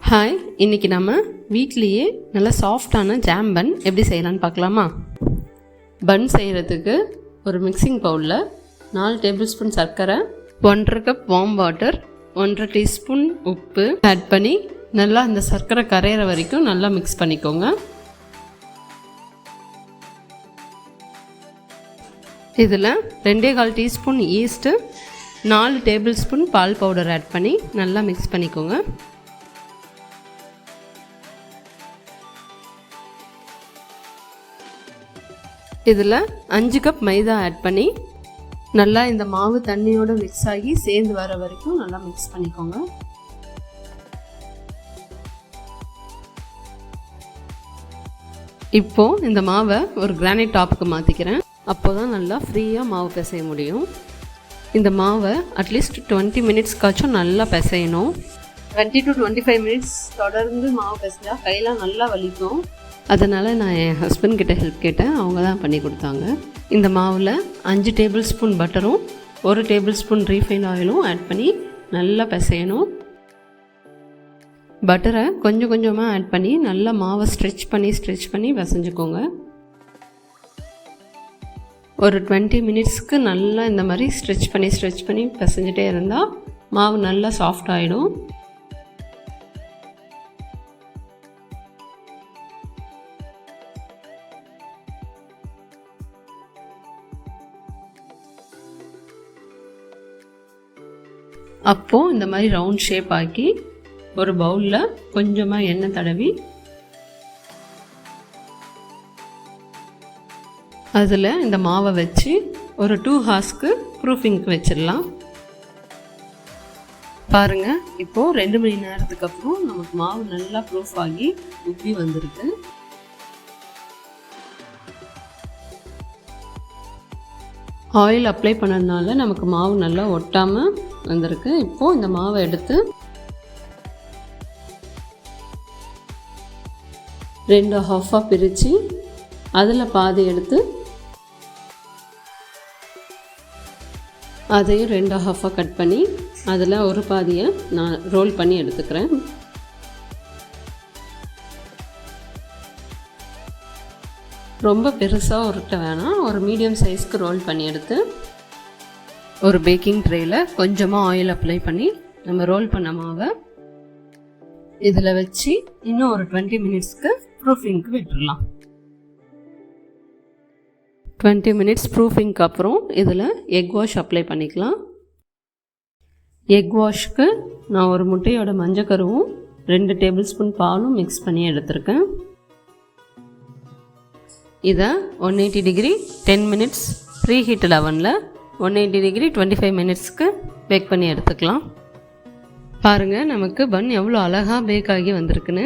Hi, இன்றைக்கி நம்ம வீட்லேயே நல்ல சாஃப்டான ஜாம் பன் எப்படி செய்யலான்னு பார்க்கலாமா? பன் செய்கிறதுக்கு ஒரு மிக்சிங் பவுலில் 4 டேபிள் ஸ்பூன் சர்க்கரை, 1.5 கப் வார்ம் வாட்டர், 1.5 டீஸ்பூன் உப்பு ஆட் பண்ணி நல்லா அந்த சர்க்கரை கரையிற வரைக்கும் நல்லா மிக்ஸ் பண்ணிக்கோங்க. இதில் 2.25 டீஸ்பூன் ஈஸ்ட்டு, 4 டேபிள் ஸ்பூன் பால் பவுடர் ஆட் பண்ணி நல்லா மிக்ஸ் பண்ணிக்கோங்க. இதில் 5 கப் மைதா ஆட் பண்ணி நல்லா இந்த மாவு தண்ணியோடு மிக்ஸ் ஆகி சேர்ந்து வர வரைக்கும் நல்லா மிக்ஸ் பண்ணிக்கோங்க. இப்போது இந்த மாவை ஒரு கிரானைட் டாப்புக்கு மாற்றிக்கிறேன். அப்போ தான் நல்லா ஃப்ரீயாக மாவு பிசைய முடியும். இந்த மாவை அட்லீஸ்ட் 20 மினிட்ஸ்க்காச்சும் நல்லா பிசையணும். 20 to 25 மினிட்ஸ் தொடர்ந்து மாவு பிசைஞ்சா கையெல்லாம் நல்லா வலிக்கும். அதனால் நான் என் ஹஸ்பண்ட் கிட்ட ஹெல்ப் கேட்டேன். அவங்க தான் பண்ணி கொடுத்தாங்க. இந்த மாவில் 5 டேபிள் ஸ்பூன் பட்டரும் 1 டேபிள் ஸ்பூன் ரீஃபைண்ட் ஆயிலும் ஆட் பண்ணி நல்லா பிசையணும். பட்டரை கொஞ்சம் கொஞ்சமாக ஆட் பண்ணி நல்லா மாவை ஸ்ட்ரெச் பண்ணி பிசைஞ்சுக்கோங்க. ஒரு 20 மினிட்ஸ்க்கு நல்லா இந்த மாதிரி ஸ்ட்ரெச் பண்ணி பிசைஞ்சிட்டே இருந்தால் மாவு நல்லா சாஃப்ட் ஆகிடும். அப்போது இந்த மாதிரி ரவுண்ட் ஷேப் ஆக்கி ஒரு பவுலில் கொஞ்சமாக எண்ணெய் தடவி அதில் இந்த மாவை வச்சு ஒரு 2 ஹார்ஸ்க்கு ப்ரூஃபிங்க்கு வச்சிடலாம். பாருங்கள், இப்போது 2 மணி நேரத்துக்கு அப்புறம் நமக்கு மாவு நல்லா ப்ரூஃப் ஆகி உப்பி வந்திருக்கு. ஆயில் அப்ளை பண்ணதுனால நமக்கு மாவு நல்லா ஒட்டாமல் வந்திருக்கு. இப்போது இந்த மாவை எடுத்து 2 ஹாஃபாக பிரித்து அதில் பாதி எடுத்து அதையும் 2 ஹாஃபாக கட் பண்ணி அதில் ஒரு பாதியை நான் ரோல் பண்ணி எடுத்துக்கிறேன். ரொம்ப பெருசாக உருட்ட வேணாம், ஒரு மீடியம் சைஸ்க்கு ரோல் பண்ணி எடுத்து ஒரு பேக்கிங் ட்ரேயில் கொஞ்சமாக ஆயில் அப்ளை பண்ணி நம்ம ரோல் பண்ண மாவை இதில் வச்சு இன்னும் ஒரு 20 மினிட்ஸ்க்கு ப்ரூஃபிங்க்கு விட்டுடலாம். 20 மினிட்ஸ் ப்ரூஃபிங்க்கு அப்புறம் இதில் எக் வாஷ் அப்ளை பண்ணிக்கலாம். எக் வாஷ்க்கு நான் ஒரு முட்டையோட மஞ்சக்கருவும் 2 டேபிள் ஸ்பூன் பாலும் மிக்ஸ் பண்ணி எடுத்திருக்கேன். இதை 180 டிகிரி 10 மினிட்ஸ் ப்ரீ ஹீட்டட் அவனில் 180 டிகிரி 25 மினிட்ஸ்க்கு பேக் பண்ணி எடுத்துக்கலாம். பாருங்கள், நமக்கு பன் எவ்வளோ அழகாக பேக் ஆகி வந்திருக்குன்னு.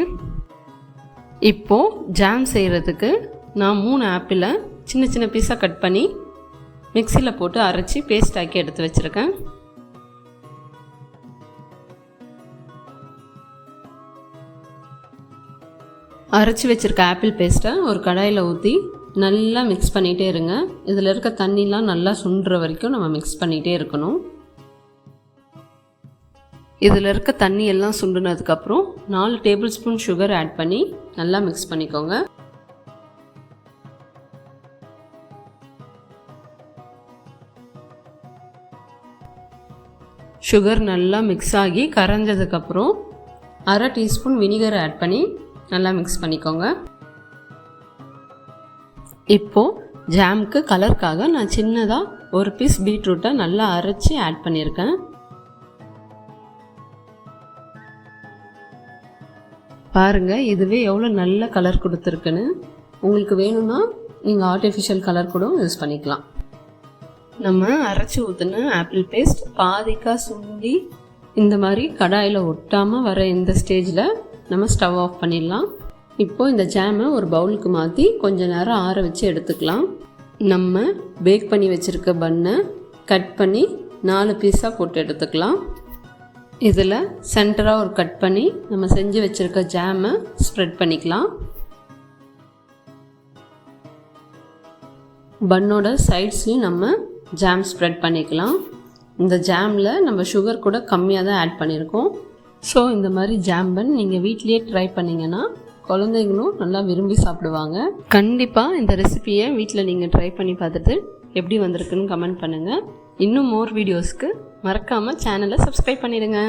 இப்போது ஜாம் செய்கிறதுக்கு நான் 3 ஆப்பிளை சின்ன சின்ன பீஸாக கட் பண்ணி மிக்சியில் போட்டு அரைச்சி பேஸ்ட் ஆக்கி எடுத்து வச்சுருக்கேன். அரைச்சி வச்சுருக்க ஆப்பிள் பேஸ்ட்டை ஒரு கடாயில் ஊற்றி நல்லா மிக்ஸ் பண்ணிகிட்டே இருங்க. இதில் இருக்க தண்ணிலாம் நல்லா சுண்டுற வரைக்கும் நம்ம மிக்ஸ் பண்ணிகிட்டே இருக்கணும். இதில் இருக்க தண்ணி எல்லாம் சுண்டுனதுக்கப்புறம் 4 டேபிள் ஸ்பூன் சுகர் ஆட் பண்ணி நல்லா மிக்ஸ் பண்ணிக்கோங்க. சுகர் நல்லா மிக்ஸ் ஆகி கரைஞ்சதுக்கப்புறம் 1/2 டீஸ்பூன் வினிகர் ஆட் பண்ணி நல்லா மிக்ஸ் பண்ணிக்கோங்க. இப்போது ஜாமுக்கு கலருக்காக நான் சின்னதாக ஒரு பீஸ் பீட்ரூட்டை நல்லா அரைச்சி ஆட் பண்ணியிருக்கேன். பாருங்கள், இதுவே எவ்வளோ நல்ல கலர் கொடுத்துருக்குன்னு. உங்களுக்கு வேணும்னா நீங்கள் ஆர்டிஃபிஷியல் கலர் கூட யூஸ் பண்ணிக்கலாம். நம்ம அரைச்சி ஊற்றின ஆப்பிள் பேஸ்ட் பாதிக்காக சுண்டி இந்த மாதிரி கடாயில் ஒட்டாமல் வர இந்த ஸ்டேஜில் நம்ம ஸ்டவ் ஆஃப் பண்ணிடலாம். இப்போது இந்த ஜாமை ஒரு பவுலுக்கு மாற்றி கொஞ்சம் நேரம் ஆற வச்சு எடுத்துக்கலாம். நம்ம பேக் பண்ணி வச்சுருக்க பன்னை கட் பண்ணி 4 பீஸாக போட்டு எடுத்துக்கலாம். இதில் சென்டராக ஒரு கட் பண்ணி நம்ம செஞ்சு வச்சுருக்க ஜாமை ஸ்ப்ரெட் பண்ணிக்கலாம். பன்னோட சைட்ஸ்லையும் நம்ம ஜாம் ஸ்ப்ரெட் பண்ணிக்கலாம். இந்த ஜாமில் நம்ம சுகர் கூட கம்மியாக தான் ஆட் பண்ணியிருக்கோம். ஸோ இந்த மாதிரி ஜாம்பன் நீங்கள் வீட்லேயே ட்ரை பண்ணிங்கன்னா குழந்தைங்களும் நல்லா விரும்பி சாப்பிடுவாங்க. கண்டிப்பாக இந்த ரெசிபியை வீட்டில் நீங்கள் ட்ரை பண்ணி பார்த்துட்டு எப்படி வந்திருக்குன்னு கமெண்ட் பண்ணுங்கள். இன்னும் மோர் வீடியோஸ்க்கு மறக்காமல் சேனலை சப்ஸ்கிரைப் பண்ணிடுங்க.